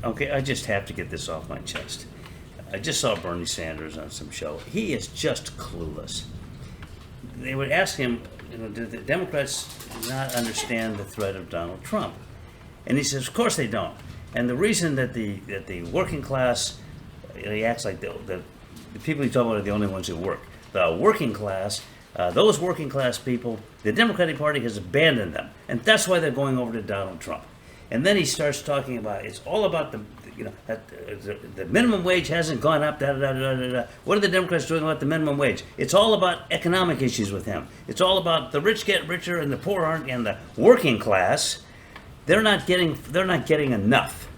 Okay, I just have to get this off my chest. I just saw Bernie Sanders on some show. He is just clueless. They would ask him, do the Democrats not understand the threat of Donald Trump? And he says, of course they don't. And the reason that the working class, he acts like the people he talk about are the only ones who work. The working class, those working class people, the Democratic Party has abandoned them. And that's why they're going over to Donald Trump. And then he starts talking about, it's all about the minimum wage hasn't gone up, da, da, da, da, da, da. What are the Democrats doing about the minimum wage? It's all about economic issues with him. It's all about the rich get richer and the poor aren't, and the working class, they're not getting enough.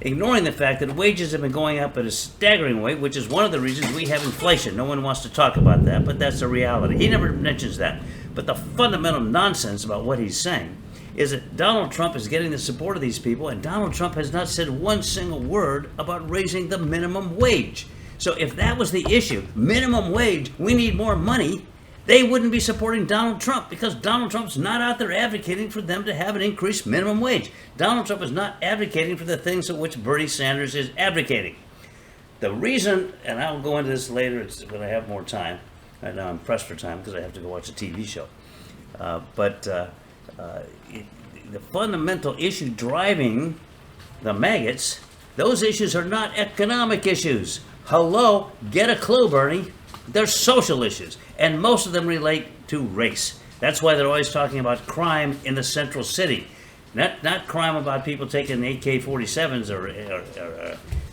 Ignoring the fact that wages have been going up at a staggering rate, which is one of the reasons we have inflation. No one wants to talk about that, but that's the reality. He never mentions that. But the fundamental nonsense about what he's saying is that Donald Trump is getting the support of these people, and Donald Trump has not said one single word about raising the minimum wage. So if that was the issue, minimum wage, we need more money, they wouldn't be supporting Donald Trump, because Donald Trump's not out there advocating for them to have an increased minimum wage. Donald Trump is not advocating for the things of which Bernie Sanders is advocating. The reason, and I'll go into this later when I have more time. Right now I'm pressed for time because I have to go watch a TV show. The fundamental issue driving the maggots, those issues are not economic issues. Hello, get a clue, Bernie. They're social issues, and most of them relate to race. That's why they're always talking about crime in the central city. Not crime about people taking AK-47s or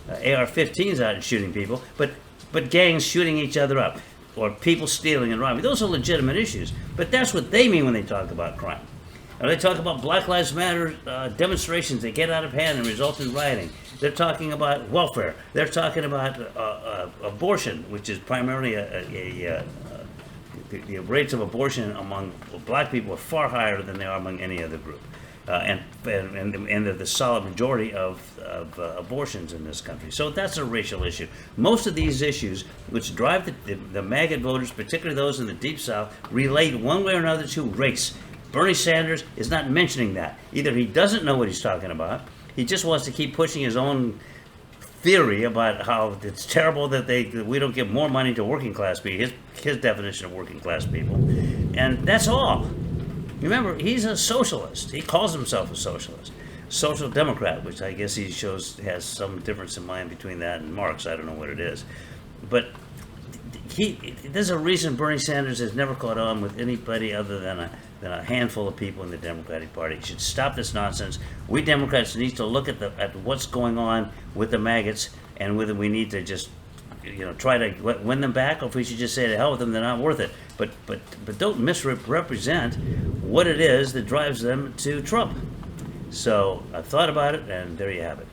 AR-15s out and shooting people, but gangs shooting each other up, or people stealing and robbing. Those are legitimate issues, but that's what they mean when they talk about crime. Now, they talk about Black Lives Matter demonstrations that get out of hand and result in rioting. They're talking about welfare. They're talking about abortion, which is primarily the rates of abortion among black people are far higher than they are among any other group. And they're the solid majority of abortions in this country. So that's a racial issue. Most of these issues, which drive the maggot voters, particularly those in the Deep South, relate one way or another to race. Bernie Sanders is not mentioning that. Either he doesn't know what he's talking about, he just wants to keep pushing his own theory about how it's terrible that we don't give more money to working class people, his definition of working class people, and that's all. Remember, he's a socialist. He calls himself a socialist. Social Democrat, which I guess he shows has some difference in mind between that and Marx. I don't know what it is. But there's a reason Bernie Sanders has never caught on with anybody other than a handful of people in the Democratic Party. He should stop this nonsense. We Democrats need to look at what's going on with the maggots, and whether we need to just try to win them back, or if we should just say to hell with them, they're not worth it. But don't misrepresent what it is that drives them to Trump. So I've thought about it, and there you have it.